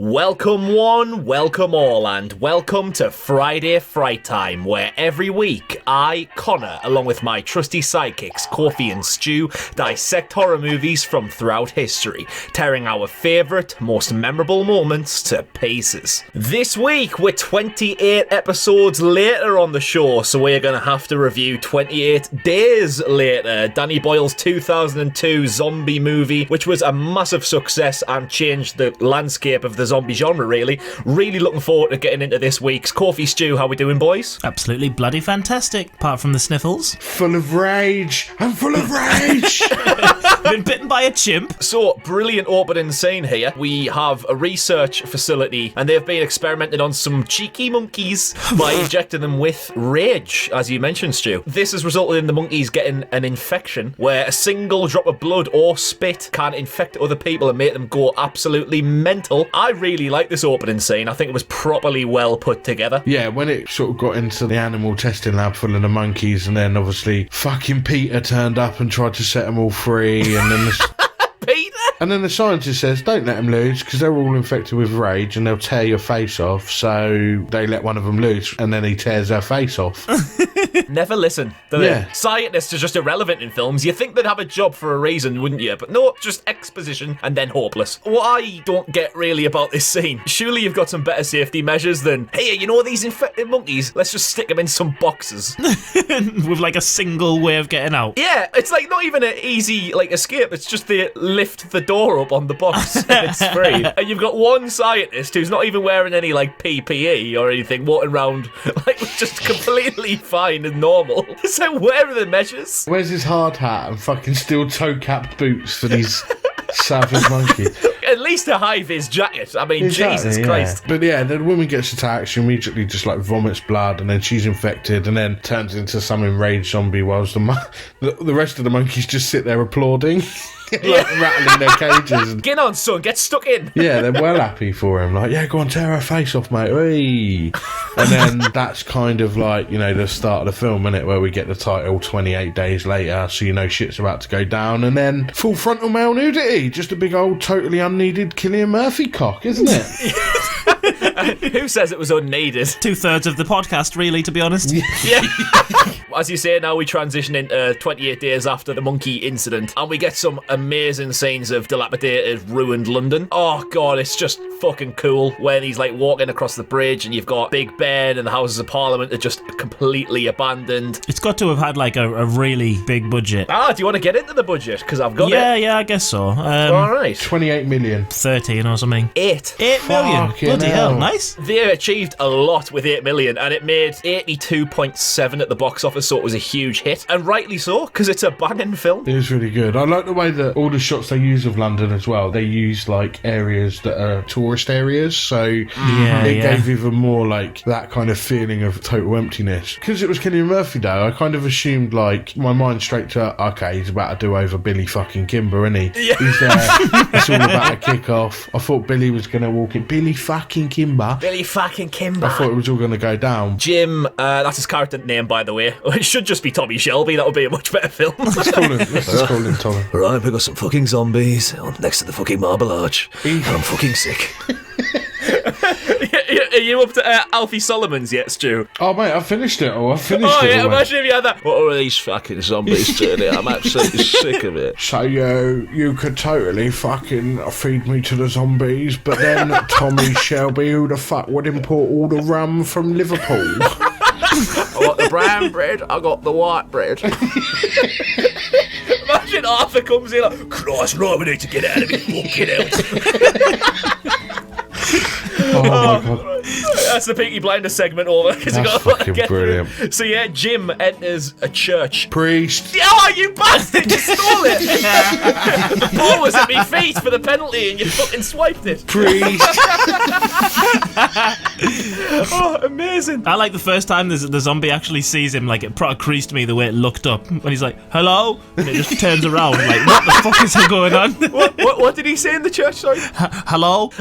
Welcome one, welcome all, and welcome to Friday Fright Time, where every week I, Connor, along with my trusty sidekicks, Kofi and Stu, dissect horror movies from throughout history, tearing our favourite, most memorable moments to pieces. This week, we're 28 episodes later on the show, so we're going to have to review 28 days later, Danny Boyle's 2002 zombie movie, which was a massive success and changed the landscape of the zombie genre, really. Really looking forward to getting into this week's. Kofi, Stu, how we doing, boys? Absolutely bloody fantastic, apart from the sniffles. Full of rage. I'm full of rage. Been bitten by a chimp. So, brilliant opening scene here. We have a research facility, and they've been experimenting on some cheeky monkeys by injecting them with rage, as you mentioned, Stu. This has resulted in the monkeys getting an infection where a single drop of blood or spit can infect other people and make them go absolutely mental. I really like this opening scene. I think it was properly well put together. Yeah, when it sort of got into the animal testing lab full of the monkeys, and then obviously fucking Peter turned up and tried to set them all free, and then Peter? And then the scientist says, don't let them loose, because they're all infected with rage and they'll tear your face off. So they let one of them loose, and then he tears her face off. Never listen, do they? Scientists are just irrelevant in films. You think they'd have a job for a reason, wouldn't you? But no, just exposition and then hopeless. What I don't get really about this scene, surely you've got some better safety measures than, hey, you know these infected monkeys? Let's just stick them in some boxes. With like a single way of getting out. Yeah, it's like not even an easy escape. It's just they lift the door up on the box and it's free. And you've got one scientist who's not even wearing any PPE or anything, walking around just completely fine and normal. So where are the measures? Where's his hard hat and fucking steel toe-capped boots for these savage monkeys? At least a high-vis jacket. I mean, Exactly, Jesus Christ. But yeah, the woman gets attacked, she immediately just vomits blood, and then she's infected, and then turns into some enraged zombie, whilst the rest of the monkeys just sit there applauding. Rattling their cages. Get on, son, get stuck in. Yeah, they're well happy for him. Yeah, go on, tear her face off, mate. Hey. And then that's kind of the start of the film, isn't it? Where we get the title 28 days later, so you know shit's about to go down. And then full frontal male nudity. Just a big old, totally unneeded Cillian Murphy cock, isn't it? Who says it was unneeded? 2/3 of the podcast, really, to be honest. Yeah. As you say, now we transition into 28 days after the monkey incident, and we get some amazing scenes of dilapidated, ruined London. Oh god, it's just fucking cool when he's walking across the bridge and you've got Big Ben and the Houses of Parliament are just completely abandoned. It's got to have had a really big budget. Do you want to get into the budget? Because I've got it. Yeah, I guess so. Alright. 28 million. 13 or something. 8 million. Fucking Bloody hell, nice. They achieved a lot with 8 million, and it made 82.7 at the box office, so it was a huge hit, and rightly so, because it's a banging film. It was really good. I like the way that all the shots they use of London as well, they use areas that are tourist areas, so it gave even more that kind of feeling of total emptiness. Because it was Cillian Murphy though, I kind of assumed my mind straight to, okay, he's about to do over Billy fucking Kimber, isn't he? Yeah. He's there. It's all about to kick off. I thought Billy was going to walk in. Billy fucking Kimber. Billy fucking Kimber. I thought it was all going to go down. Jim, that's his character name, by the way. It should just be Tommy Shelby. That would be a much better film. Let's call him Tommy. Right, we got some fucking zombies next to the fucking Marble Arch. And I'm fucking sick. Are you up to Alfie Solomon's yet, Stu? Oh mate, I finished it all. Imagine if you had that. What are these fucking zombies doing? I'm absolutely sick of it. So you could totally fucking feed me to the zombies, but then Tommy Shelby, who the fuck would import all the rum from Liverpool? I got the brown bread, I got the white bread. Imagine Arthur comes in Christ, right, we need to get out of here, fucking out. Oh my god. That's the Peaky Blinders segment over. That's fucking brilliant. So yeah, Jim enters a church. Priest. Oh, you bastard! You stole it! The ball was at me feet for the penalty and you fucking swiped it. Priest. Oh, amazing. I like the first time the zombie actually sees him, it creased me the way it looked up. When he's like, hello? And it just turns around, what the fuck is going on? What did he say in the church, sorry? Hello?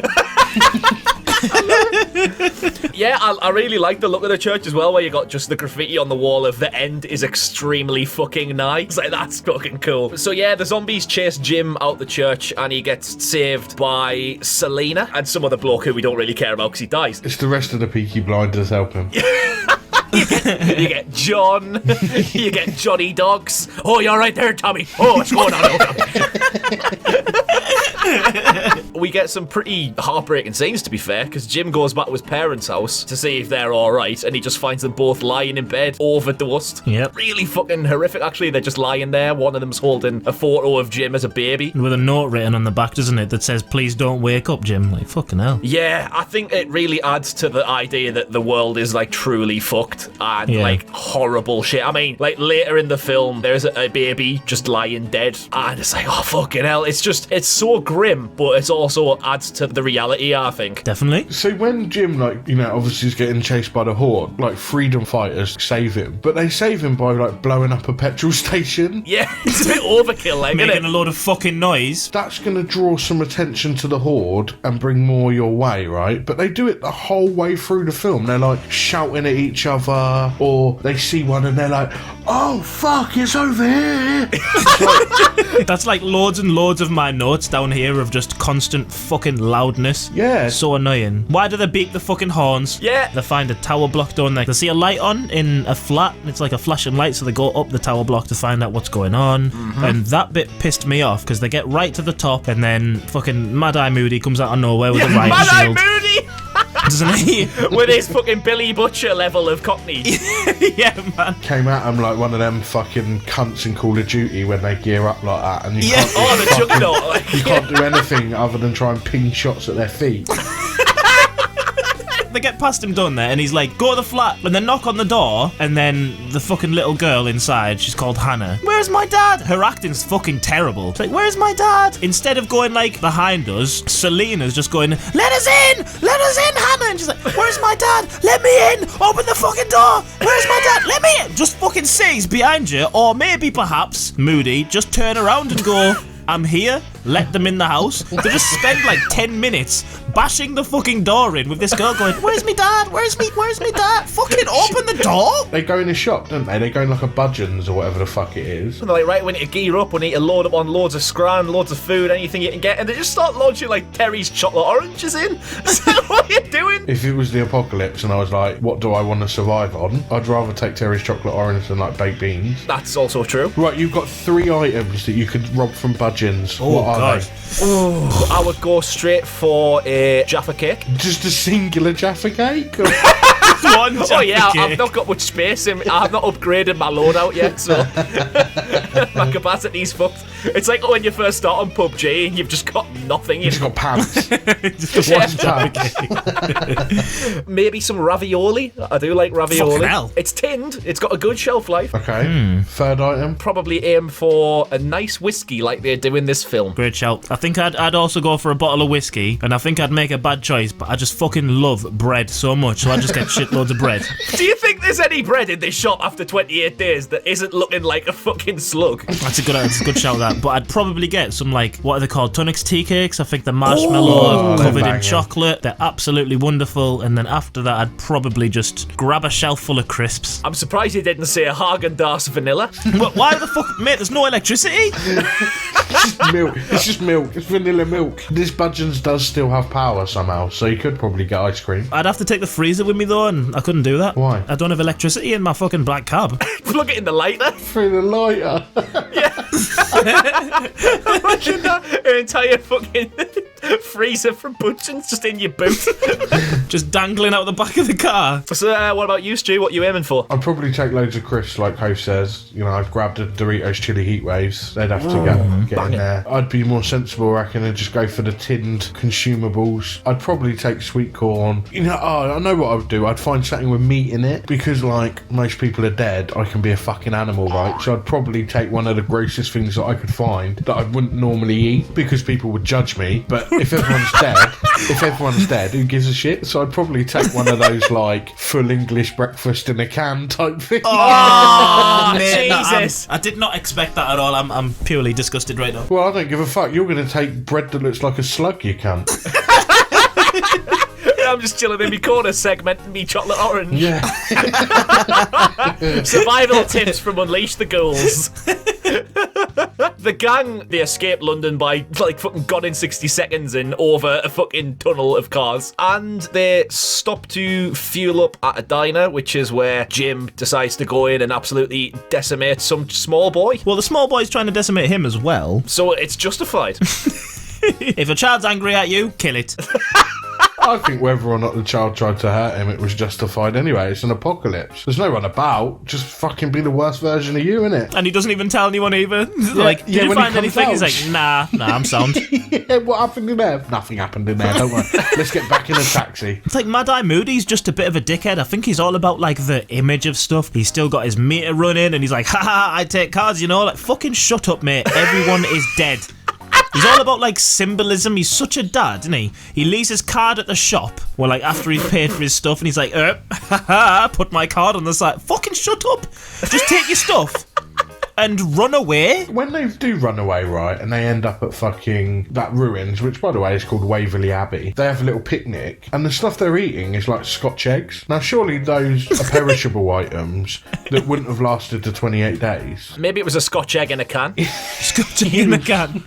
Yeah, I really like the look of the church as well, where you got just the graffiti on the wall of the end is extremely fucking nice. Like, that's fucking cool. So yeah, the zombies chase Jim out the church and he gets saved by Selena and some other bloke who we don't really care about because he dies. It's the rest of the Peaky Blinders help him. You get John, you get Johnny Dogs. Oh, you're right there, Tommy. Oh, what's going on? We get some pretty heartbreaking scenes, to be fair, because Jim goes back to his parents' house to see if they're alright, and he just finds them both lying in bed, overdosed. Yep. Really fucking horrific, actually. They're just lying there. One of them's holding a photo of Jim as a baby. With a note written on the back, doesn't it, that says, please don't wake up, Jim. Like, fucking hell. Yeah, I think it really adds to the idea that the world is, like, truly fucked and, like, horrible shit. I mean, like, later in the film, there's a baby just lying dead, and it's like, oh, fucking hell. It's so grim, but it also adds to the reality, I think. Definitely. So when Jim, like, you know, obviously is getting chased by the horde, like, freedom fighters save him, but they save him by, like, blowing up a petrol station. Yeah, it's a bit overkill, like, Making isn't a it? load of fucking noise. That's going to draw some attention to the horde and bring more your way, right? But they do it the whole way through the film. They're, like, shouting at each other, or they see one and they're like, oh, fuck, it's over here. That's like loads and loads of my notes down here of just constant fucking loudness. Yeah. So annoying. Why do they beep the fucking horns? Yeah. They find a tower block door and they see a light on in a flat. And it's like a flashing light, so they go up the tower block to find out what's going on. Mm-hmm. And that bit pissed me off because they get right to the top and then fucking Mad Eye Moody comes out of nowhere with a riot Mad Eye shield. Moody! Doesn't he? With his fucking Billy Butcher level of cockney. Yeah, man. Came at him like one of them fucking cunts in Call of Duty when they gear up like that, and you Yeah. can't do Oh, the fucking- juggernaut. Like, you can't do anything other than try and ping shots at their feet. They get past him done there and he's like, go to the flat, and then knock on the door, and then the fucking little girl inside, she's called Hannah. Where's my dad? Her acting's fucking terrible. It's like, where's my dad? Instead of going like behind us, Selena's just going, let us in, Hannah. And she's like, where's my dad? Let me in, open the fucking door. Where's my dad? Let me in. Just fucking say he's behind you, or maybe perhaps Moody just turn around and go, I'm here, let them in the house. They just spend like 10 minutes bashing the fucking door in with this girl going, where's me dad? Where's me dad? Fucking open the door. They go in a shop, don't they? They go in like a Budgeons or whatever the fuck it is. and they're like, right, we need to gear up, we need to load up on loads of scran, loads of food, anything you can get, and they just start launching like Terry's chocolate oranges in. So what are you doing? If it was the apocalypse and I was like, what do I want to survive on? I'd rather take Terry's chocolate orange than like baked beans. That's also true. Right, you've got 3 items that you could rob from Budgeons. Oh, What are God. they? I would go straight for a Jaffa cake. Just a singular Jaffa cake? Or- One Oh yeah, Jaffa I've cake. not got much space in. I've not upgraded my loadout yet, so my capacity's fucked. It's like when you first start on PUBG and you've just got nothing. You've just got pants. Just One one pants. Maybe some ravioli. I do like ravioli. Fucking hell. It's tinned. It's got a good shelf life. Okay. Third item. Probably aim for a nice whiskey like they do in this film. Great shout. I think I'd also go for a bottle of whiskey, and I think I'd make a bad choice, but I just fucking love bread so much, so I just get shitloads of bread. Do you think there's any bread in this shop after 28 days that isn't looking like a fucking slug? That's a good shout, that. But I'd probably get some, like, what are they called? Tunnix tea cakes. I think the marshmallow they're covered in banging. chocolate. They're absolutely wonderful. And then after that, I'd probably just grab a shelf full of crisps. I'm surprised you didn't say Haagen-Dazs vanilla. But why the fuck, mate? There's no electricity. It's just milk. It's just milk. It's vanilla milk. This Budgeons does still have power somehow, so you could probably get ice cream. I'd have to take the freezer with me though, and I couldn't do that. Why? I don't have electricity in my fucking black cab. Plug it in the lighter. Through the lighter. Imagine that. An entire fucking freezer from Budgeons just in your boot. Just dangling out the back of the car. So what about you, Stu? What are you aiming for? I'd probably take loads of crisps, like Ho says. You know, I've grabbed a Doritos chili heat waves. They'd have to get in there. I'd be more sensible, I reckon, and just go for the tinned consumables. I'd probably take sweet corn. You know, I know what I would do. I'd find something with meat in it, because like most people are dead, I can be a fucking animal, right? So I'd probably take one of the grossest things that I could find that I wouldn't normally eat, because people would judge me. But if everyone's dead, who gives a shit? So I'd probably take one of those like full English breakfast in a can type thing. Oh, Mate, no, Jesus. I did not expect that at all. I'm purely disgusted right now. Well, I don't give a fuck. You're going to take bread that looks like a slug, you cunt. I'm just chilling in my corner segmenting me chocolate orange. Yeah. Survival tips from Unleash the Ghouls. The gang, they escape London by like fucking gone in 60 seconds and over a fucking tunnel of cars. And they stop to fuel up at a diner, which is where Jim decides to go in and absolutely decimate some small boy. Well, the small boy's trying to decimate him as well. So it's justified. If a child's angry at you, kill it. I think whether or not the child tried to hurt him, it was justified anyway. It's an apocalypse. There's no one about. Just fucking be the worst version of you, innit? And he doesn't even tell anyone either. Like, did you find anything? He's like, nah, I'm sound. Yeah, what happened in there? Nothing happened in there, don't worry. Let's get back in a taxi. It's like Mad Eye Moody's just a bit of a dickhead. I think he's all about like the image of stuff. He's still got his meter running and he's like, haha, I take cards, you know? Like, fucking shut up, mate. Everyone is dead. He's all about like symbolism. He's such a dad, isn't he? He leaves his card at the shop, well, like after he's paid for his stuff, and he's like, put my card on the side. Fucking shut up. Just take your stuff and run away. When they do run away, right, and they end up at fucking that ruins, which by the way is called Waverley Abbey, they have a little picnic, and the stuff they're eating is like Scotch eggs. Now, surely those are perishable items that wouldn't have lasted to 28 days. Maybe it was a Scotch egg in a can. Scotch egg in the can.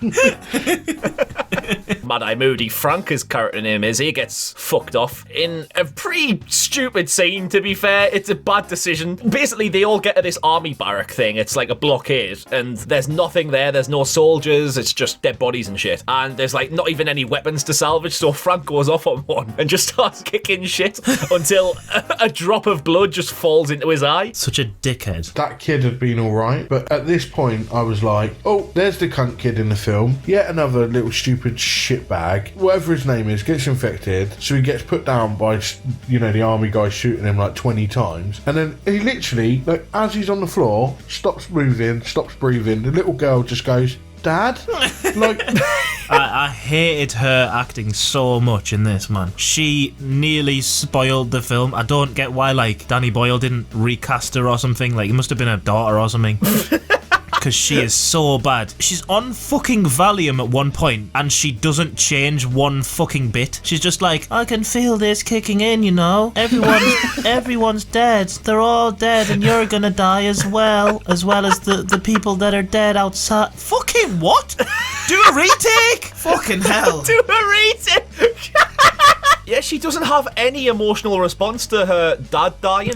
Mad Eye Moody, Frank, his character name is, he gets fucked off in a pretty stupid scene, to be fair. It's a bad decision. Basically, they all get to this army barrack thing. It's like a blockade, and there's nothing there. There's no soldiers. It's just dead bodies and shit. And there's like not even any weapons to salvage, so Frank goes off on one and just starts kicking shit until a drop of blood just falls into his eye. Such a dickhead. That kid had been alright, but at this point I was like, oh, there's the cunt kid in the film. Yet another little stupid shitbag, whatever his name is, gets infected, so he gets put down by, you know, the army guy shooting him like 20 times, and then he literally, like, as he's on the floor, stops moving, stops breathing. The little girl just goes, Dad? Like, I hated her acting so much in this, man. She nearly spoiled the film. I don't get why, like, Danny Boyle didn't recast her or something. Like, it must have been her daughter or something. Because she is so bad. She's on fucking Valium at one point, and she doesn't change one fucking bit. She's just like, I can feel this kicking in, you know? Everyone's dead. They're all dead, and you're gonna die as well as the people that are dead outside. Fucking what? Do a retake? Fucking hell. Do a retake! Yeah, she doesn't have any emotional response to her dad dying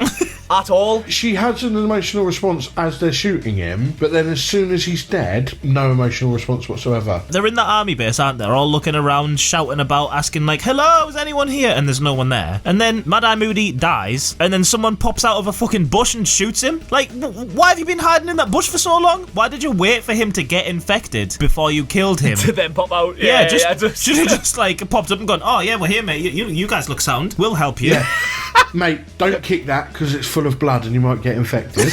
at all. she has an emotional response as they're shooting him, but then as soon as he's dead, no emotional response whatsoever. They're in that army base, aren't they? They're all looking around, shouting about, asking like, hello, is anyone here? And there's no one there. And then Mad Eye Moody dies, and then someone pops out of a fucking bush and shoots him. Like, why have you been hiding in that bush for so long? Why did you wait for him to get infected before you killed him? To then pop out. Should have just like popped up and gone, oh yeah, we're here, mate. You guys look sound. We'll help you. Yeah. Mate, don't kick that because it's full of blood and you might get infected.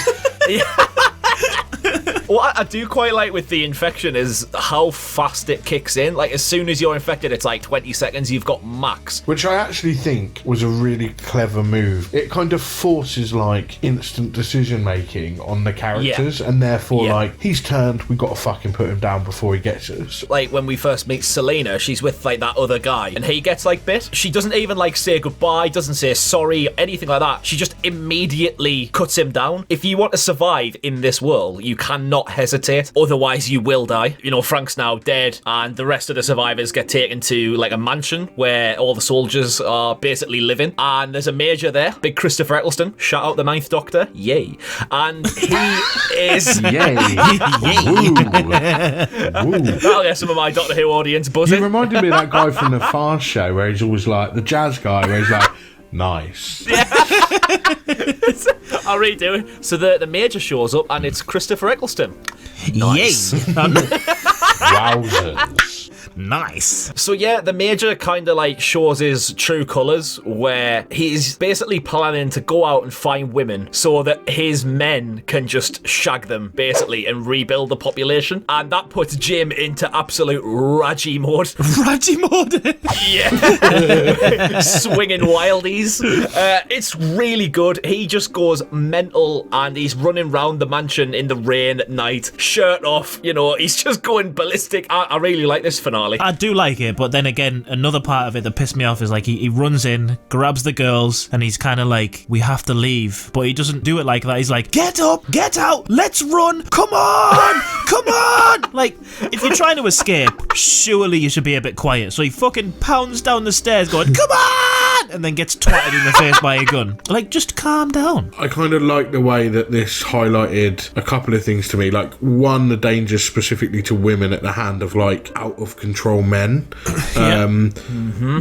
What I do quite like with the infection is how fast it kicks in. Like, as soon as you're infected, it's like 20 seconds, you've got max. Which I actually think was a really clever move. It kind of forces, like, instant decision-making on the characters, and therefore, like, he's turned, we've got to fucking put him down before he gets us. Like, when we first meet Selena, she's with, like, that other guy, and he gets, like, bit. She doesn't even, like, say goodbye, doesn't say sorry, anything like that. She just immediately cuts him down. If you want to survive in this world, you cannot hesitate, otherwise you will die. You know, Frank's now dead, and the rest of the survivors get taken to like a mansion where all the soldiers are basically living, and there's a major there, big Christopher Eccleston, shout out the Ninth Doctor, yay. And he is Yay. Woo. That'll get some of my Doctor Who audience You buzzing. reminded me of that guy from the Fast Show where he's always like, the jazz guy, where he's like, nice. I'll redo it. So the major shows up, and it's Christopher Eccleston. Nice. Yay. Wowzers. Nice. So yeah, the major kind of like shows his true colours, where he's basically planning to go out and find women so that his men can just shag them basically and rebuild the population, and that puts Jim into absolute Raji mode. Raji mode. Yeah. Swinging wildies. It's really good. He just goes mental, and he's running round the mansion in the rain at night, shirt off, you know, he's just going ballistic. I really like this finale. finale. I do like it, but then again, another part of it that pissed me off is like he runs in, grabs the girls, and he's kind of like, we have to leave. But he doesn't do it like that. He's like, get up, get out, let's run, come on, come on. Like, if you're trying to escape, surely you should be a bit quiet. So he fucking pounds down the stairs going, come on, and then gets twatted in the face by a gun. Like, just calm down. I kind of like the way that this highlighted a couple of things to me. Like, one, the danger specifically to women at the hand of, like, out of control men.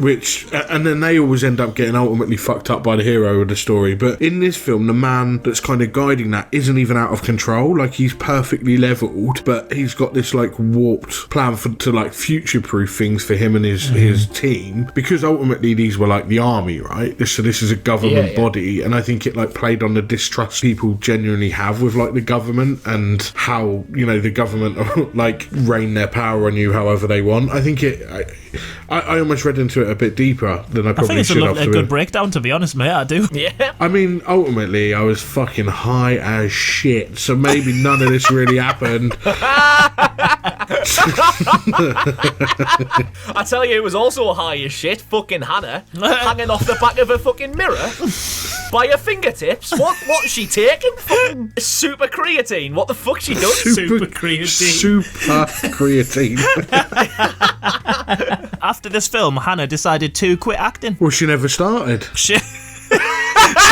Which, and then they always end up getting ultimately fucked up by the hero of the story. But in this film, the man that's kind of guiding that isn't even out of control. Like, he's perfectly leveled, but he's got this, like, warped plan to, like, future-proof things for him and his team. Because ultimately these were, like, the army, right? So this is a government body, and I think it, like, played on the distrust people genuinely have with, like, the government and how, you know, the government, like, rain their power on you however they want. I think I almost read into it a bit deeper than I probably should have. I think it's a good breakdown, to be honest, mate. I do. Yeah. I mean, ultimately, I was fucking high as shit, so maybe none of this really happened. I tell you, it was also high as shit. Fucking Hannah hanging off the back of a fucking mirror by her fingertips. What's she taking? Fucking super creatine. What the fuck she done? Super creatine. Super creatine. After this film, Hannah decided to quit acting. Well, she never started. She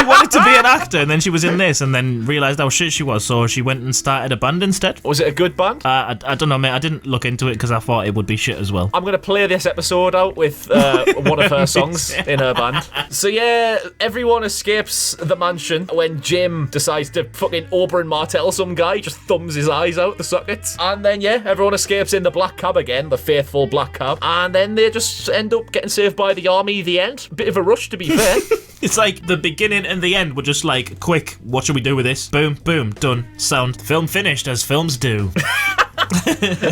wanted to be an actor, and then she was in this, and then realised how shit she was, so she went and started a band instead. Was it a good band? I don't know, mate. I didn't look into it because I thought it would be shit as well. I'm going to play this episode out with one of her songs in her band. So yeah, everyone escapes the mansion when Jim decides to fucking Oberyn Martell some guy, just thumbs his eyes out the sockets. And then yeah, everyone escapes in the black cab again, the faithful black cab. And then they just end up getting saved by the army, the end. Bit of a rush, to be fair. It's like the beginning and the end were just like, quick, what should we do with this? Boom, boom, done, sound. Film finished, as films do.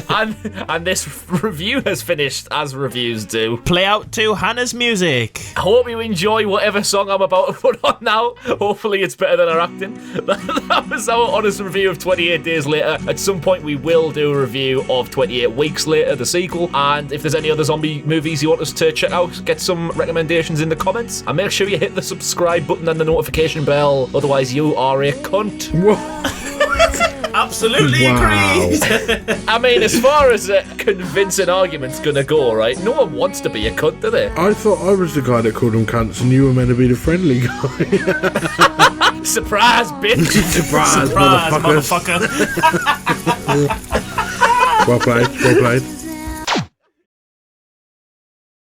and this review has finished as reviews do. Play out to Hannah's music. I hope you enjoy whatever song I'm about to put on now. Hopefully it's better than our acting. That was our honest review of 28 Days Later. At some point we will do a review of 28 Weeks Later, the sequel. And if there's any other zombie movies you want us to check out, get some recommendations in the comments. And make sure you hit the subscribe button and the notification bell. Otherwise you are a cunt. Absolutely agreed. I mean, as far as a convincing argument's gonna go, right? No one wants to be a cunt, do they? I thought I was the guy that called them cunts and you were meant to be the friendly guy. Surprise, bitch! Surprise, Surprise, motherfucker. motherfucker. Well played, well played.